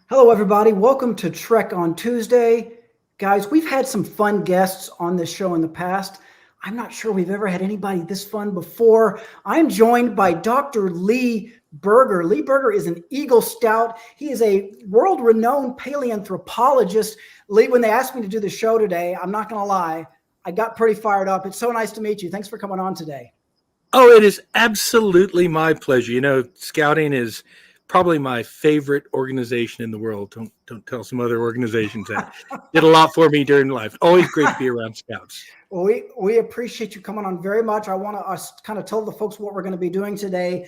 Hello, everybody. Welcome to Trek on Tuesday. Guys, we've had some fun guests on this show in the past. I'm not sure we've ever had anybody this fun before. I'm joined by Dr. Lee Berger. Lee Berger is an Eagle Scout. He is a world-renowned paleoanthropologist. Lee, when they asked me to do the show today, I'm not going to lie, I got pretty fired up. It's so nice to meet you. Thanks for coming on today. Oh, it is absolutely my pleasure. Scouting is probably my favorite organization in the world. Don't tell some other organizations that did a lot for me during life. Always great to be around scouts. Well, we appreciate you coming on very much. I want to kind of tell the folks what we're going to be doing today.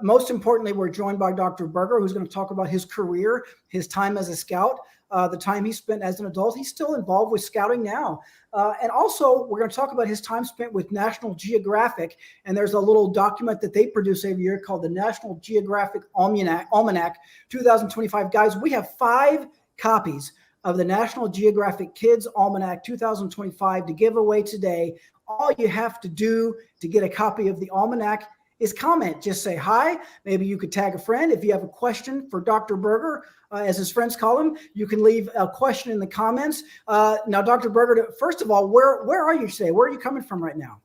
Most importantly, we're joined by Dr. Berger, who's going to talk about his career, his time as a scout, the time he spent as an adult. He's still involved with scouting now. And also, we're going to talk about his time spent with National Geographic. And there's a little document that they produce every year called the National Geographic Almanac 2025. Guys, we have 5 copies of the National Geographic Kids Almanac 2025 to give away today. All you have to do to get a copy of the almanac is comment. Just say hi. Maybe you could tag a friend. If you have a question for Dr. Berger, as his friends call him, you can leave a question in the comments. Now, Dr. Berger, first of all, where are you today? Where are you coming from right now?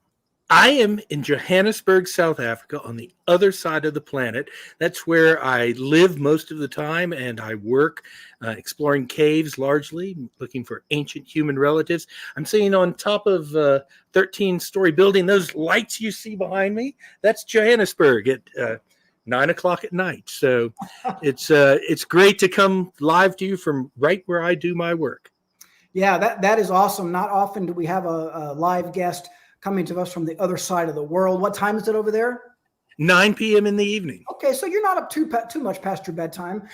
I am in Johannesburg, South Africa, on the other side of the planet. That's where I live most of the time, and I work exploring caves, largely looking for ancient human relatives. I'm sitting on top of a 13-story building. Those lights you see behind me, that's Johannesburg at 9 o'clock at night. So it's great to come live to you from right where I do my work. Yeah, that is awesome. Not often do we have a live guest coming to us from the other side of the world. What time is it over there? 9 p.m. in the evening. Okay, so you're not up too much past your bedtime.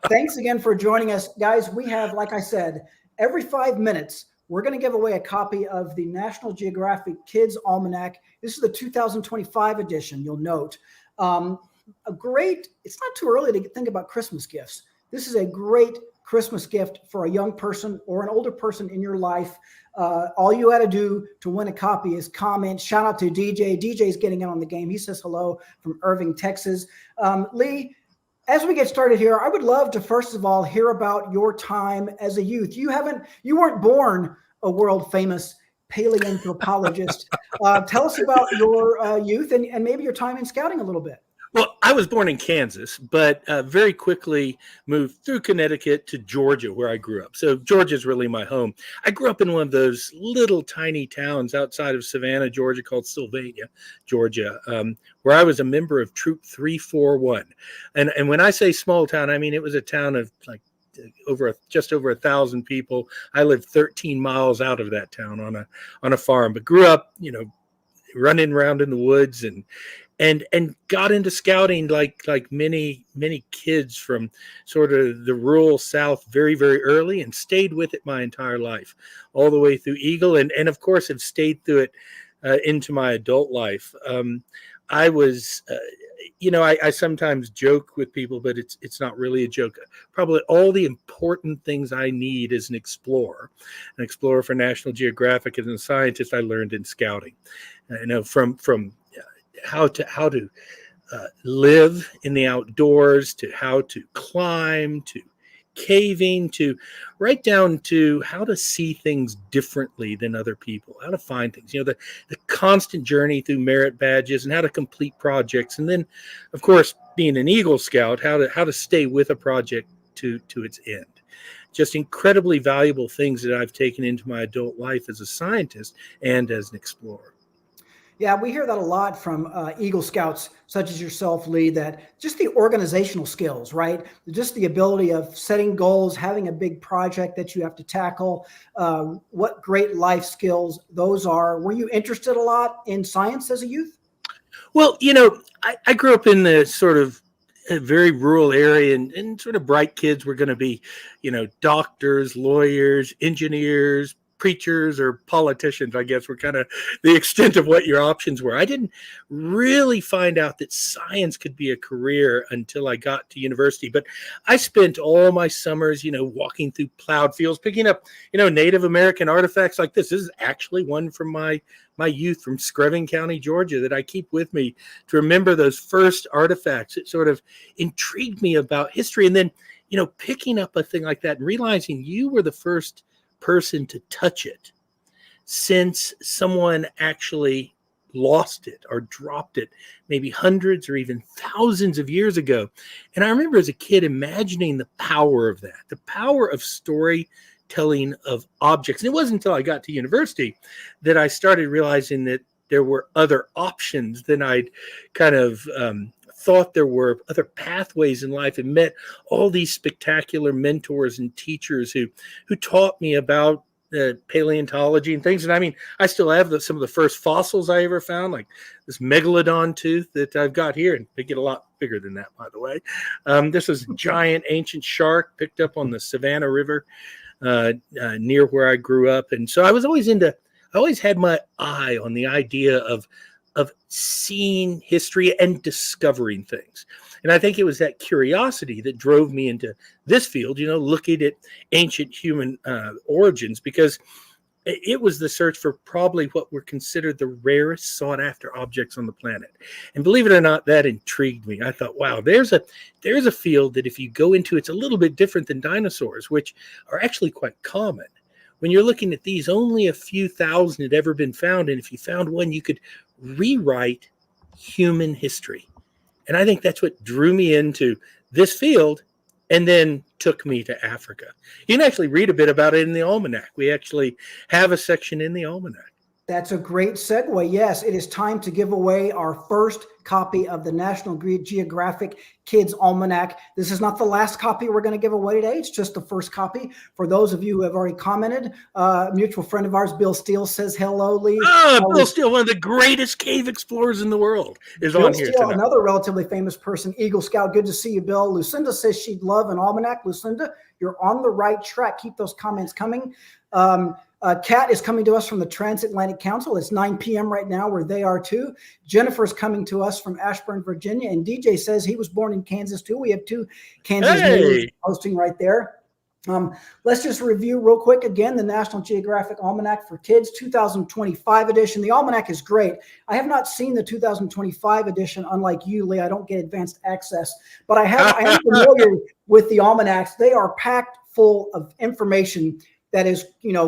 Thanks again for joining us. Guys, we have, like I said, every 5 minutes, we're going to give away a copy of the National Geographic Kids Almanac. This is the 2025 edition, you'll note. It's not too early to think about Christmas gifts. This is a great Christmas gift for a young person or an older person in your life. All you got to do to win a copy is comment. Shout out to DJ. DJ's getting in on the game. He says hello from Irving, Texas. Lee, as we get started here, I would love to first of all hear about your time as a youth. You weren't born a world famous paleoanthropologist. Tell us about your youth and maybe your time in scouting a little bit. Well, I was born in Kansas, but very quickly moved through Connecticut to Georgia, where I grew up. So Georgia is really my home. I grew up in one of those little tiny towns outside of Savannah, Georgia, called Sylvania, Georgia, where I was a member of Troop 341. And when I say small town, I mean it was a town of like just over 1,000 people. I lived 13 miles out of that town on a farm, but grew up, running around in the woods and got into scouting like many kids from sort of the rural South very, very early, and stayed with it my entire life, all the way through Eagle, and of course have stayed through it into my adult life. I was, I sometimes joke with people, but it's not really a joke. Probably all the important things I need as an explorer for National Geographic, as a scientist, I learned in scouting. From how to live in the outdoors, to how to climb, to caving, to right down to how to see things differently than other people, how to find things, the constant journey through merit badges and how to complete projects. And then, of course, being an Eagle Scout, how to stay with a project to its end. Just incredibly valuable things that I've taken into my adult life as a scientist and as an explorer. Yeah, we hear that a lot from Eagle Scouts such as yourself, Lee, that just the organizational skills, right? Just the ability of setting goals, having a big project that you have to tackle, what great life skills those are. Were you interested a lot in science as a youth? Well, I grew up in the sort of a very rural area, and sort of bright kids were going to be, doctors, lawyers, engineers, preachers, or politicians, I guess, were kind of the extent of what your options were. I didn't really find out that science could be a career until I got to university. But I spent all my summers, walking through plowed fields, picking up, Native American artifacts like this. This is actually one from my youth from Screven County, Georgia, that I keep with me to remember those first artifacts. It sort of intrigued me about history. And then, picking up a thing like that and realizing you were the first person to touch it since someone actually lost it or dropped it maybe hundreds or even thousands of years ago. And I remember as a kid imagining the power of that, the power of storytelling of objects. And it wasn't until I got to university that I started realizing that there were other options than I'd kind of thought there were, other pathways in life, and met all these spectacular mentors and teachers who taught me about paleontology and things. And I mean, I still have some of the first fossils I ever found, like this megalodon tooth that I've got here, and they get a lot bigger than that, by the way. This was a giant ancient shark picked up on the Savannah River near where I grew up. And so I always had my eye on the idea of seeing history and discovering things. And I think it was that curiosity that drove me into this field, looking at ancient human origins, because it was the search for probably what were considered the rarest sought after objects on the planet. And believe it or not, that intrigued me. I thought, wow, there's a field that if you go into, it's a little bit different than dinosaurs, which are actually quite common. When you're looking at these, only a few thousand had ever been found. And if you found one, you could rewrite human history. And I think that's what drew me into this field and then took me to Africa. You can actually read a bit about it in the Almanac. We actually have a section in the Almanac. That's a great segue. Yes, it is time to give away our first copy of the National Geographic Kids Almanac. This is not the last copy we're going to give away today. It's just the first copy. For those of you who have already commented, a mutual friend of ours, Bill Steele, says hello, Lee. Bill Steele, one of the greatest cave explorers in the world, is Bill on here Steele, tonight. Another relatively famous person, Eagle Scout. Good to see you, Bill. Lucinda says she'd love an almanac. Lucinda, you're on the right track. Keep those comments coming. Kat is coming to us from the Transatlantic Council. It's 9 p.m. right now, where they are too. Jennifer's coming to us from Ashburn, Virginia. And DJ says he was born in Kansas too. We have two Kansas natives posting right there. Let's just review real quick again the National Geographic Almanac for Kids 2025 edition. The Almanac is great. I have not seen the 2025 edition, unlike you, Lee. I don't get advanced access, but I am familiar with the almanacs. They are packed full of information that is,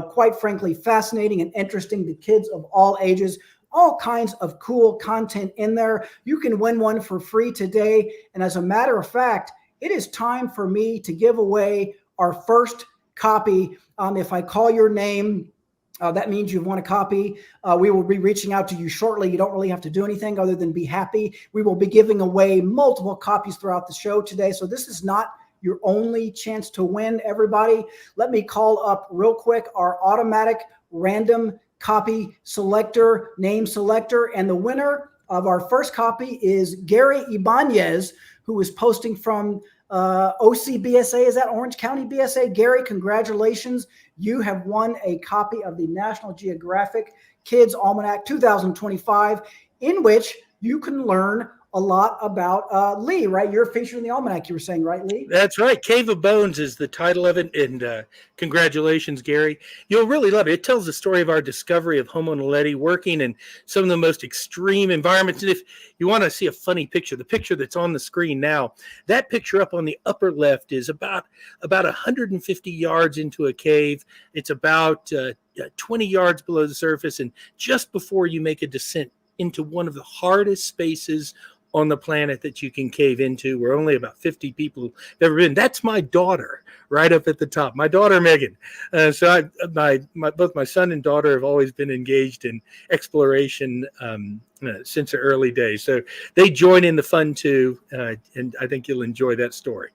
quite frankly, fascinating and interesting to kids of all ages. All kinds of cool content in there. You can win one for free today. And as a matter of fact, it is time for me to give away our first copy. If I call your name, that means you've won a copy. We will be reaching out to you shortly. You don't really have to do anything other than be happy. We will be giving away multiple copies throughout the show today. So this is not your only chance to win, everybody. Let me call up real quick our automatic random copy selector, name selector. And the winner of our first copy is Gary Ibanez, who is posting from OCBSA. Is that Orange County BSA? Gary, congratulations. You have won a copy of the National Geographic Kids Almanac 2025, in which you can learn a lot about Lee, right? You're featured in the Almanac, you were saying, right, Lee? That's right. Cave of Bones is the title of it. And congratulations, Gary. You'll really love it. It tells the story of our discovery of Homo naledi working in some of the most extreme environments. And if you want to see a funny picture, the picture that's on the screen now, that picture up on the upper left is about 150 yards into a cave. It's about 20 yards below the surface. And just before you make a descent into one of the hardest spaces on the planet that you can cave into, where only about 50 people have ever been. That's my daughter right up at the top, my daughter Megan. So both my son and daughter have always been engaged in exploration since the early days. So they join in the fun too, and I think you'll enjoy that story.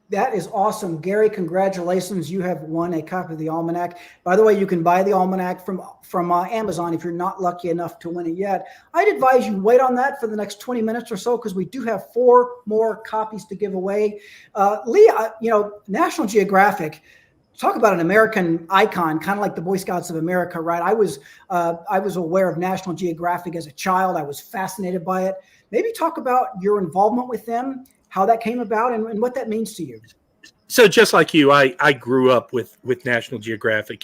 That is awesome. Gary, congratulations. You have won a copy of the Almanac. By the way, you can buy the Almanac from Amazon if you're not lucky enough to win it yet. I'd advise you wait on that for the next 20 minutes or so, because we do have 4 more copies to give away. Lee, National Geographic, talk about an American icon, kind of like the Boy Scouts of America, right? I was aware of National Geographic as a child. I was fascinated by it. Maybe talk about your involvement with them, how that came about, and what that means to you. So just like you, I grew up with National Geographic.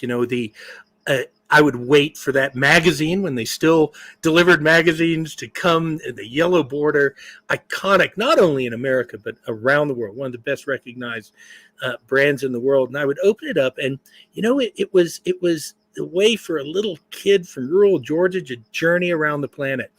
I would wait for that magazine when they still delivered magazines to come, the yellow border, iconic, not only in America, but around the world, one of the best recognized brands in the world. And I would open it up, and, it was the way for a little kid from rural Georgia to journey around the planet.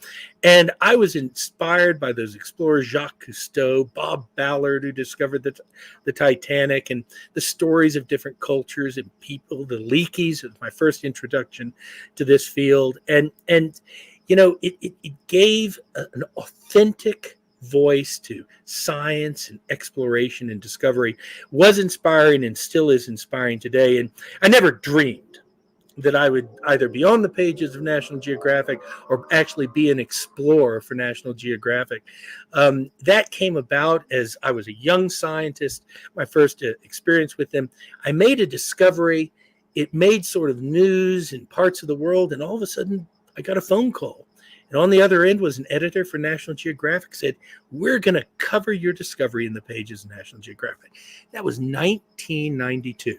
And I was inspired by those explorers, Jacques Cousteau, Bob Ballard, who discovered the Titanic, and the stories of different cultures and people. The Leakeys was my first introduction to this field. And it gave an authentic voice to science and exploration and discovery. Was inspiring and still is inspiring today. And I never dreamed that I would either be on the pages of National Geographic or actually be an explorer for National Geographic. That came about as I was a young scientist, my first experience with them. I made a discovery. It made sort of news in parts of the world, and all of a sudden I got a phone call. And on the other end was an editor for National Geographic, said, "We're going to cover your discovery in the pages of National Geographic." That was 1992.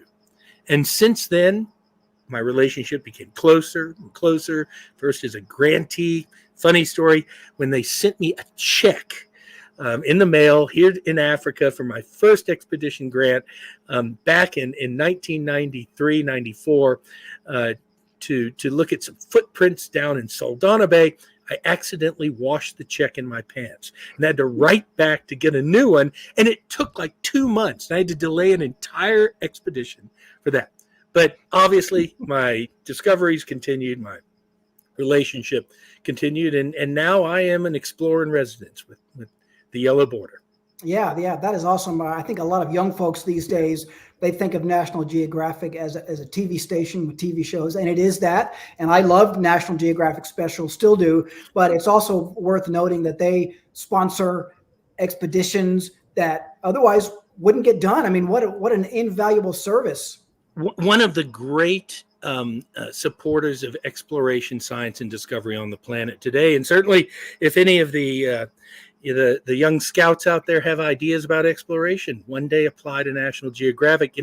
And since then, my relationship became closer and closer. First as a grantee. Funny story, when they sent me a check in the mail here in Africa for my first expedition grant back in 1993, 94, to look at some footprints down in Saldanha Bay, I accidentally washed the check in my pants and had to write back to get a new one. And it took like 2 months. I had to delay an entire expedition for that. But obviously, my discoveries continued, my relationship continued, and now I am an explorer in residence with the yellow border. Yeah, that is awesome. I think a lot of young folks these days, they think of National Geographic as a TV station with TV shows, and it is that. And I love National Geographic specials, still do, but it's also worth noting that they sponsor expeditions that otherwise wouldn't get done. I mean, what an invaluable service. One of the great supporters of exploration, science, and discovery on the planet today, and certainly if any of the young scouts out there have ideas about exploration, one day apply to National Geographic.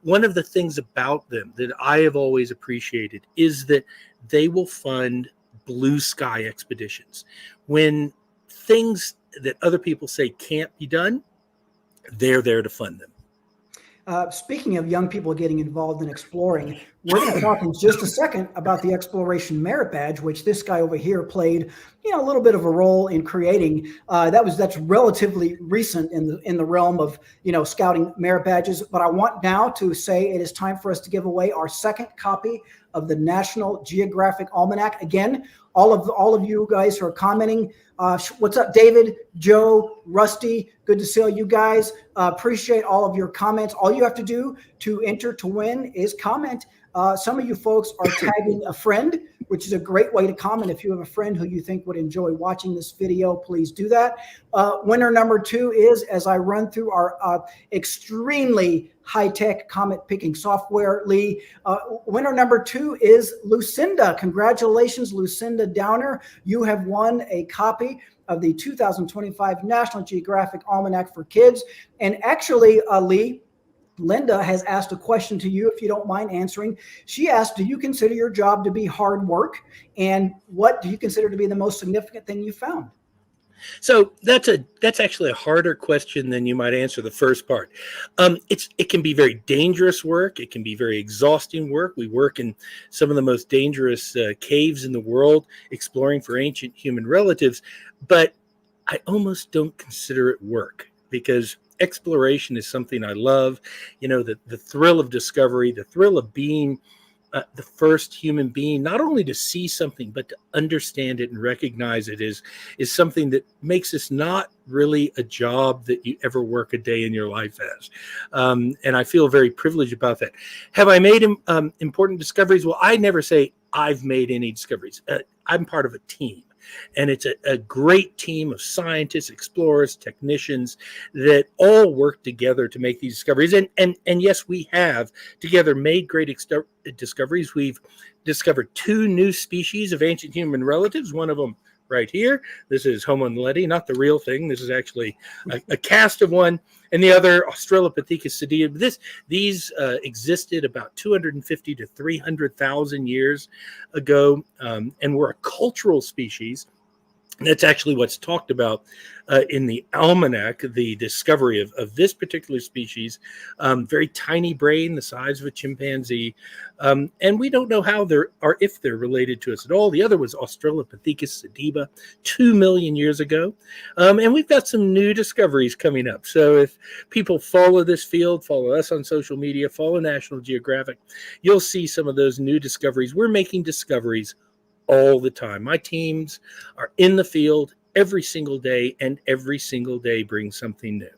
One of the things about them that I have always appreciated is that they will fund blue sky expeditions. When things that other people say can't be done, they're there to fund them. Speaking of young people getting involved in exploring, we're going to talk in just a second about the Exploration Merit Badge, which this guy over here played, a little bit of a role in creating. That's relatively recent in the realm of scouting merit badges. But I want now to say it is time for us to give away our second copy of the National Geographic Almanac. Again, all of you guys who are commenting. What's up, David, Joe, Rusty? Good to see all you guys. Appreciate all of your comments. All you have to do to enter to win is comment. Some of you folks are tagging a friend, which is a great way to comment. If you have a friend who you think would enjoy watching this video, please do that. Winner number 2 is, as I run through our extremely high-tech comment picking software, Lee, winner number 2 is Lucinda. Congratulations, Lucinda Downer. You have won a copy of the 2025 National Geographic Almanac for Kids. And actually, Lee, Linda has asked a question to you, if you don't mind answering. She asked, do you consider your job to be hard work? And what do you consider to be the most significant thing you found? So that's actually a harder question than you might answer the first part. It can be very dangerous work. It can be very exhausting work. We work in some of the most dangerous caves in the world, exploring for ancient human relatives. But I almost don't consider it work, because exploration is something I love. The thrill of discovery, the thrill of being the first human being, not only to see something, but to understand it and recognize it is something that makes this not really a job that you ever work a day in your life as. And I feel very privileged about that. Have I made important discoveries? Well, I never say I've made any discoveries. I'm part of a team. And it's a great team of scientists, explorers, technicians that all work together to make these discoveries. And yes, we have together made great discoveries. We've discovered 2 new species of ancient human relatives, one of them right here. This is Homo naledi, not the real thing. This is actually a cast of one. And the other, Australopithecus sediba. These existed about 250 to 300,000 years ago, and were a cultural species. That's actually what's talked about in the almanac, the discovery of this particular species. Very tiny brain, the size of a chimpanzee. And we don't know how or if they're related to us at all. The other was Australopithecus sediba 2 million years ago. And we've got some new discoveries coming up. So if people follow this field, follow us on social media, follow National Geographic, you'll see some of those new discoveries. We're making discoveries all the time. My teams are in the field every single day, and every single day brings something new.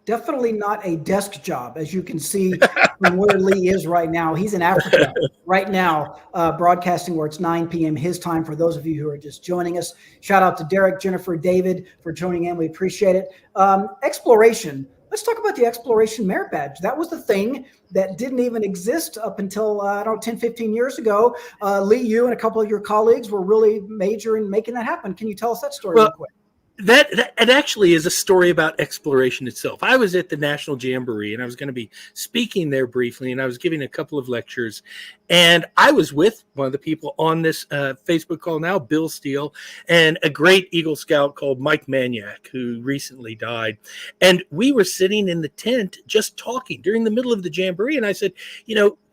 Definitely not a desk job, as you can see from where Lee is right now. He's in Africa right now, broadcasting where it's 9 p.m. his time for those of you who are just joining us. Shout out to Derek, Jennifer, David for joining in. We appreciate it. Exploration. Let's talk about the Exploration Merit Badge. That was the thing that didn't even exist up until, 10, 15 years ago. Lee, you and a couple of your colleagues were really major in making that happen. Can you tell us that story real quick? That actually is a story about exploration itself. I was at the National Jamboree, and I was going to be speaking there briefly, and I was giving a couple of lectures, and I was with one of the people on this Facebook call now, Bill Steele, and a great Eagle Scout called Mike Maniak, who recently died. And we were sitting in the tent just talking during the middle of the Jamboree, and I said,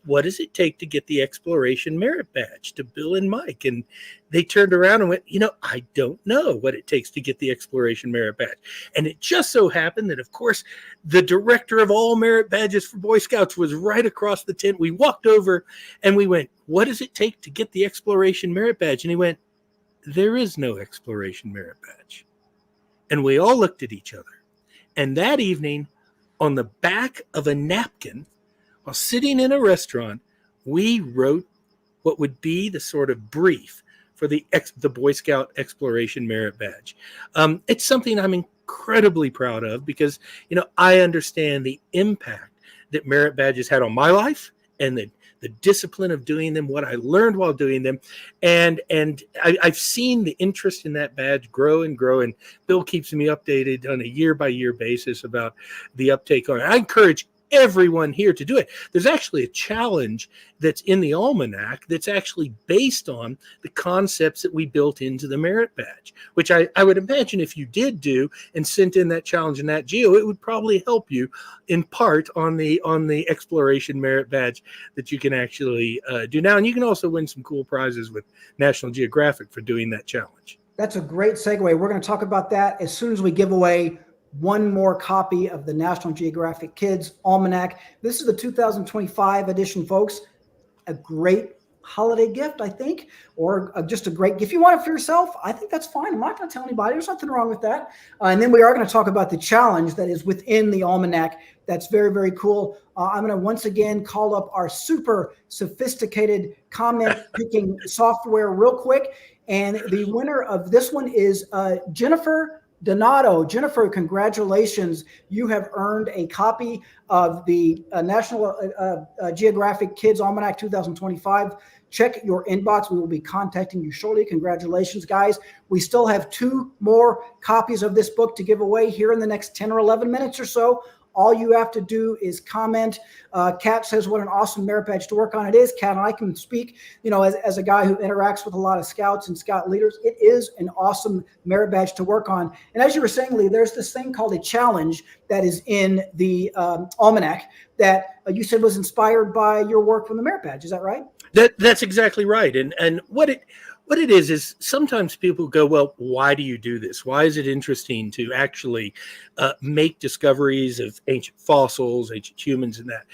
what does it take to get the Exploration Merit Badge, to Bill and Mike? And they turned around and went, I don't know what it takes to get the Exploration Merit Badge. And it just so happened that, of course, the director of all merit badges for Boy Scouts was right across the tent. We walked over and we went, what does it take to get the Exploration Merit Badge? And he went, there is no Exploration Merit Badge. And we all looked at each other. And that evening, on the back of a napkin, while sitting in a restaurant, we wrote what would be the sort of brief for the Boy Scout Exploration Merit Badge. It's something I'm incredibly proud of because, I understand the impact that merit badges had on my life and the discipline of doing them, what I learned while doing them. And I've seen the interest in that badge grow and grow. And Bill keeps me updated on a year-by-year basis about the uptake on it. I encourage everyone here to do it. There's actually a challenge that's in the almanac that's actually based on the concepts that we built into the merit badge, which I would imagine if you did do and sent in that challenge in Nat Geo, it would probably help you in part on the Exploration Merit Badge that you can actually do now. And you can also win some cool prizes with National Geographic for doing that challenge. That's a great segue. We're going to talk about that as soon as we give away one more copy of the National Geographic Kids Almanac. This is the 2025 edition, folks. A great holiday gift, I think, or just a great gift. If you want it for yourself, I think that's fine. I'm not going to tell anybody. There's nothing wrong with that. And then we are going to talk about the challenge that is within the Almanac. That's very, very cool. I'm going to once again call up our super sophisticated comment picking software real quick. And the winner of this one is Jennifer Donato. Jennifer, congratulations. You have earned a copy of the National Geographic Kids Almanac 2025. Check your inbox. We will be contacting you shortly. Congratulations, guys. We still have 2 more copies of this book to give away here in the next 10 or 11 minutes or so. All you have to do is comment. Kat says, what an awesome merit badge to work on. It is, Kat, and I can speak, as a guy who interacts with a lot of scouts and scout leaders, it is an awesome merit badge to work on. And as you were saying, Lee, there's this thing called a challenge that is in the Almanac that you said was inspired by your work from the merit badge. Is that right? That's exactly right. And what it is sometimes people go, well, why do you do this? Why is it interesting to actually make discoveries of ancient fossils, ancient humans, and that?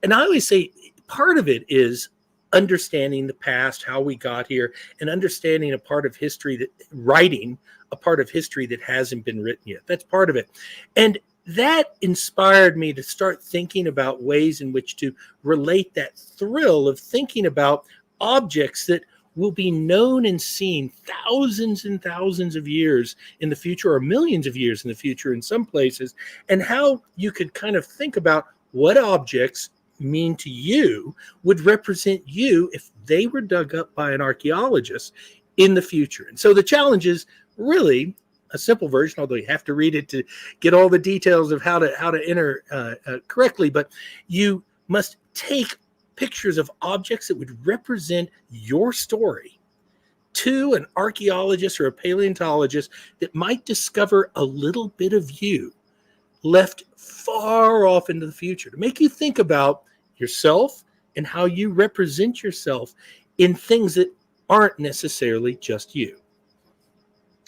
And I always say part of it is understanding the past, how we got here, and understanding a part of history writing a part of history that hasn't been written yet. That's part of it. And that inspired me to start thinking about ways in which to relate that thrill of thinking about objects that will be known and seen thousands and thousands of years in the future, or millions of years in the future in some places, and how you could kind of think about what objects mean to you, would represent you if they were dug up by an archaeologist in the future. And so the challenge is really a simple version, although you have to read it to get all the details of how to enter correctly. But you must take pictures of objects that would represent your story to an archaeologist or a paleontologist that might discover a little bit of you left far off into the future, to make you think about yourself and how you represent yourself in things that aren't necessarily just you.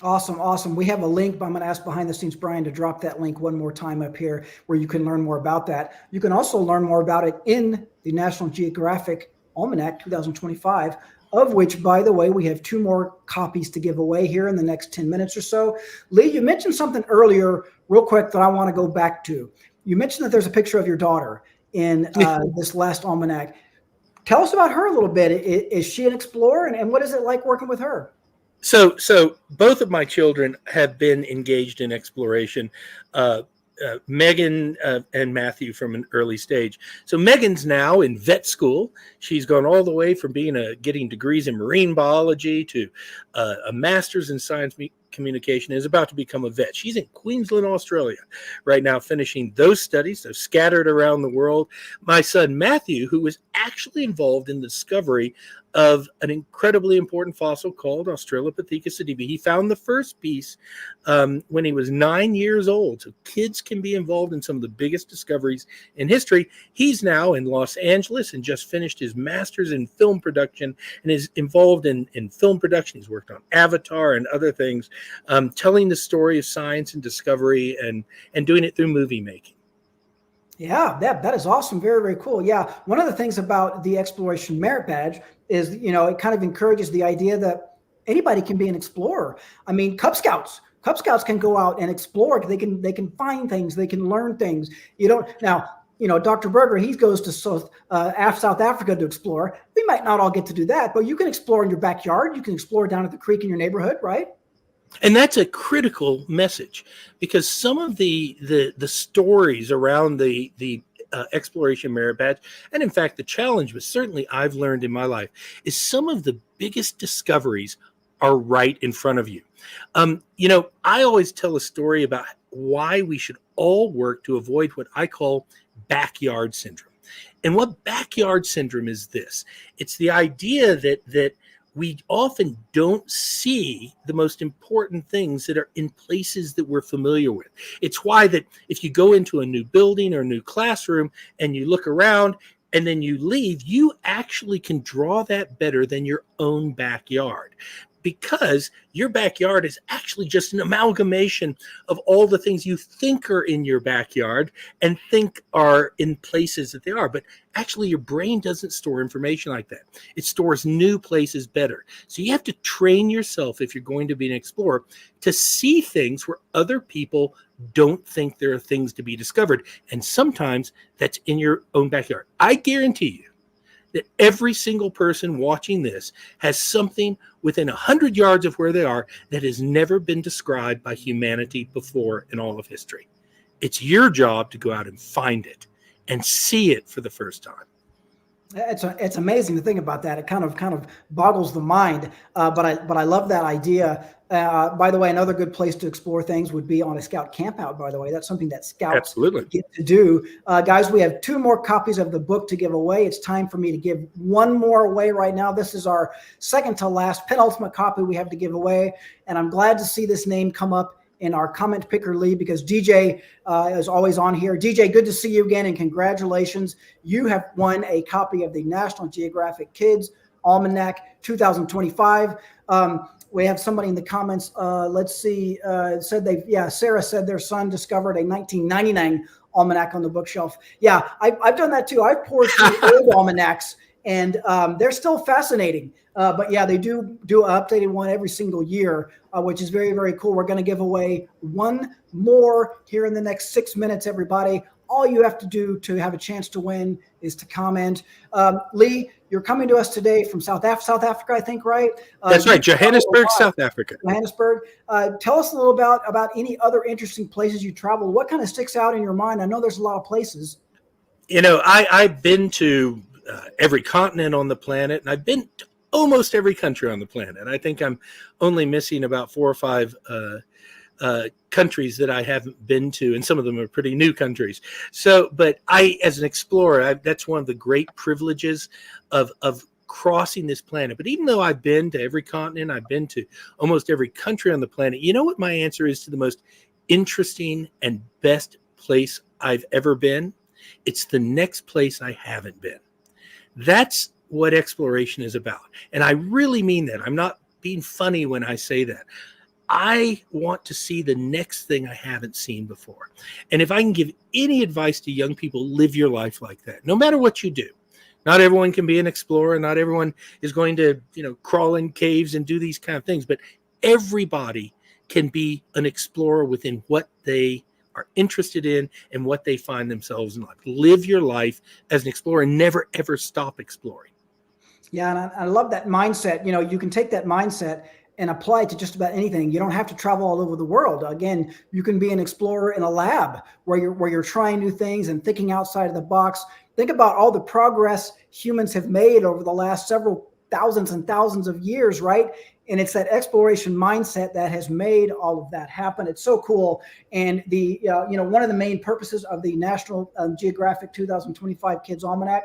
Awesome. Awesome. We have a link, but I'm going to ask behind the scenes Brian to drop that link one more time up here where you can learn more about that. You can also learn more about it in the National Geographic Almanac 2025, of which, by the way, we have 2 more copies to give away here in the next 10 minutes or so. Lee, you mentioned something earlier real quick that I want to go back to. You mentioned that there's a picture of your daughter in this last almanac. Tell us about her a little bit. Is she an explorer, and what is it like working with her? So both of my children have been engaged in exploration. Megan and Matthew from an early stage. So Megan's now in vet school. She's gone all the way from getting degrees in marine biology to a master's in science communication, is about to become a vet. She's in Queensland, Australia right now, finishing those studies. They're scattered around the world. My son Matthew, who was actually involved in the discovery of an incredibly important fossil called Australopithecus sediba. He found the first piece when he was 9 years old. So kids can be involved in some of the biggest discoveries in history. He's now in Los Angeles and just finished his master's in film production and is involved in film production. He's worked on Avatar and other things, telling the story of science and discovery and doing it through movie making. Yeah, that is awesome. Very, very cool. Yeah. One of the things about the Exploration Merit Badge is, it kind of encourages the idea that anybody can be an explorer. I mean, Cub Scouts can go out and explore. They can find things. They can learn things. Dr. Berger, he goes to South Africa to explore. We might not all get to do that, but you can explore in your backyard. You can explore down at the creek in your neighborhood, right? And that's a critical message, because some of the stories around the Exploration Merit Badge, and in fact the challenge, but certainly I've learned in my life, is some of the biggest discoveries are right in front of you. I always tell a story about why we should all work to avoid what I call backyard syndrome. And what backyard syndrome is this: it's the idea that we often don't see the most important things that are in places that we're familiar with. It's why that if you go into a new building or a new classroom and you look around and then you leave, you actually can draw that better than your own backyard, because your backyard is actually just an amalgamation of all the things you think are in your backyard and think are in places that they are. But actually, your brain doesn't store information like that. It stores new places better. So you have to train yourself, if you're going to be an explorer, to see things where other people don't think there are things to be discovered. And sometimes that's in your own backyard. I guarantee you that every single person watching this has something within 100 yards of where they are that has never been described by humanity before in all of history. It's your job to go out and find it and see it for the first time. It's amazing to think about that. It kind of boggles the mind, but I love that idea. By the way, another good place to explore things would be on a scout campout. By the way, that's something that scouts Absolutely get to do. Guys, we have 2 more copies of the book to give away. It's time for me to give one more away right now. This is our second to last penultimate copy we have to give away, and I'm glad to see this name come up in our comment picker, Lee, because DJ is always on here. DJ, good to see you again, and congratulations. You have won a copy of the National Geographic Kids Almanac 2025. We have somebody in the comments. Let's see. Sarah said their son discovered a 1999 almanac on the bookshelf. Yeah, I've done that too. I've poured through old almanacs, and they're still fascinating. But yeah, they do an updated one every single year, which is very, very cool. We're going to give away one more here in the next 6 minutes, everybody. All you have to do to have a chance to win is to comment. Lee, you're coming to us today from South Africa, I think, right? That's right, Johannesburg, South Africa. Johannesburg. Tell us a little about any other interesting places you traveled. What kind of sticks out in your mind? I know there's a lot of places. I've been to every continent on the planet, and I've been to almost every country on the planet. I think I'm only missing about 4 or 5 countries that I haven't been to, and some of them are pretty new countries. So, but I, as an explorer, that's one of the great privileges of crossing this planet. But even though I've been to every continent, I've been to almost every country on the planet, you know what my answer is to the most interesting and best place I've ever been? It's the next place I haven't been. That's what exploration is about. And I really mean that. I'm not being funny when I say that. I want to see the next thing I haven't seen before. And if I can give any advice to young people, live your life like that, no matter what you do. Not everyone can be an explorer. Not everyone is going to, crawl in caves and do these kind of things. But everybody can be an explorer within what they are interested in and what they find themselves in life. Live your life as an explorer and never, ever stop exploring. Yeah, and I love that mindset. You can take that mindset and apply it to just about anything. You don't have to travel all over the world. Again, you can be an explorer in a lab where you're trying new things and thinking outside of the box. Think about all the progress humans have made over the last several thousands and thousands of years, right? And it's that exploration mindset that has made all of that happen. It's so cool. And one of the main purposes of the National Geographic 2025 Kids Almanac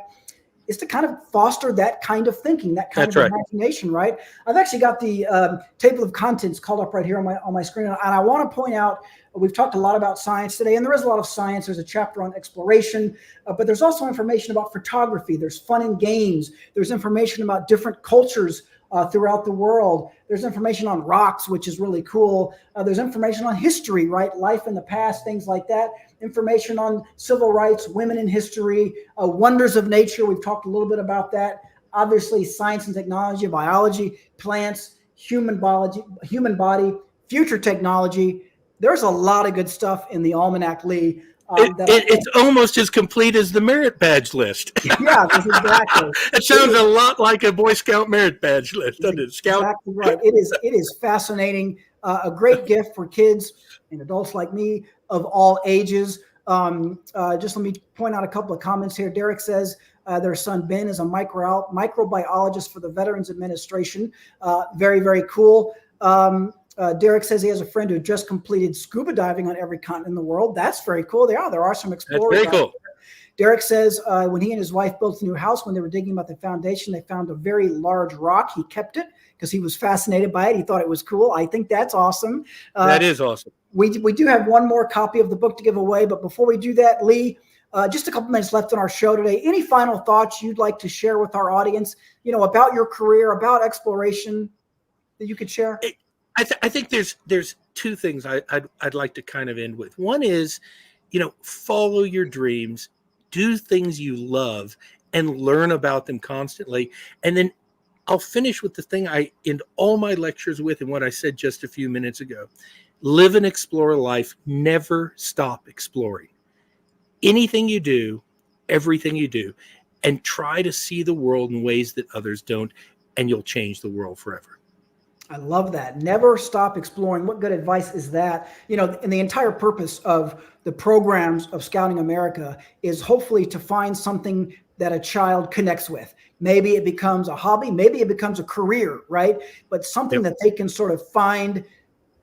is to kind of foster that kind of thinking, that kind of imagination, right? I've actually got the table of contents called up right here on my screen. And I want to point out, we've talked a lot about science today, and there is a lot of science. There's a chapter on exploration, but there's also information about photography. There's fun and games. There's information about different cultures throughout the world. There's information on rocks, which is really cool. There's information on history, right? Life in the past, things like that. Information on civil rights, women in history, wonders of nature. We've talked a little bit about that. Obviously, science and technology, biology, plants, human body, future technology. There's a lot of good stuff in the Almanac, Lee. It's almost as complete as the merit badge list. Yeah, exactly. It sounds a lot like a Boy Scout merit badge list, doesn't it? Scout. Exactly right. It is fascinating. A great gift for kids and adults like me of all ages. Just let me point out a couple of comments here. Derek says their son Ben is a microbiologist for the Veterans Administration. Very, very cool. Derek says he has a friend who just completed scuba diving on every continent in the world. That's very cool. There are some explorers. That's very cool. Derek says when he and his wife built a new house, when they were digging about the foundation, they found a very large rock. He kept it because he was fascinated by it. He thought it was cool. I think that's awesome. That is awesome. We do have one more copy of the book to give away, but before we do that, Lee, just a couple minutes left on our show today. Any final thoughts you'd like to share with our audience, about your career, about exploration that you could share? I think there's 2 things I'd like to kind of end with. One is, follow your dreams, do things you love, and learn about them constantly. And then I'll finish with the thing I end all my lectures with and what I said just a few minutes ago. Live an explorer life. Never stop exploring. Anything you do, everything you do, and try to see the world in ways that others don't, and you'll change the world forever. I love that. Never stop exploring. What good advice is that? And the entire purpose of the programs of Scouting America is hopefully to find something that a child connects with. Maybe it becomes a hobby, maybe it becomes a career, right? But something that they can sort of find.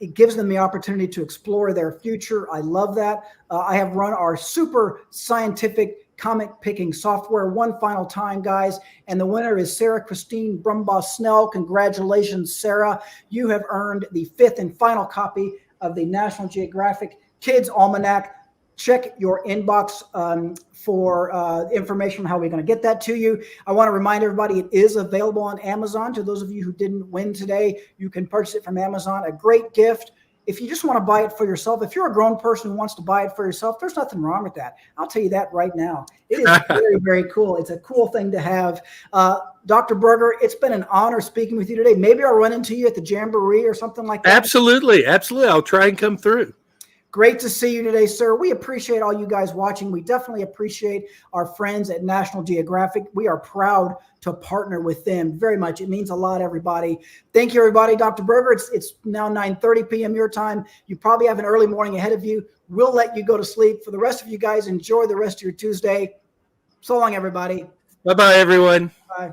It gives them the opportunity to explore their future. I love that. I have run our super scientific comic picking software one final time, guys. And the winner is Sarah Christine Brumbaugh-Snell. Congratulations, Sarah. You have earned the 5th and final copy of the National Geographic Kids Almanac. Check your inbox for information on how we're going to get that to you. I want to remind everybody it is available on Amazon. To those of you who didn't win today, you can purchase it from Amazon. A great gift. If you just want to buy it for yourself, if you're a grown person who wants to buy it for yourself, there's nothing wrong with that. I'll tell you that right now. It is very, very cool. It's a cool thing to have. Dr. Berger, it's been an honor speaking with you today. Maybe I'll run into you at the Jamboree or something like that. Absolutely. Absolutely. I'll try and come through. Great to see you today, sir. We appreciate all you guys watching. We definitely appreciate our friends at National Geographic. We are proud to partner with them very much. It means a lot, everybody. Thank you, everybody. Dr. Berger, it's now 9:30 p.m. your time. You probably have an early morning ahead of you. We'll let you go to sleep. For the rest of you guys, enjoy the rest of your Tuesday. So long, everybody. Bye-bye, everyone. Bye.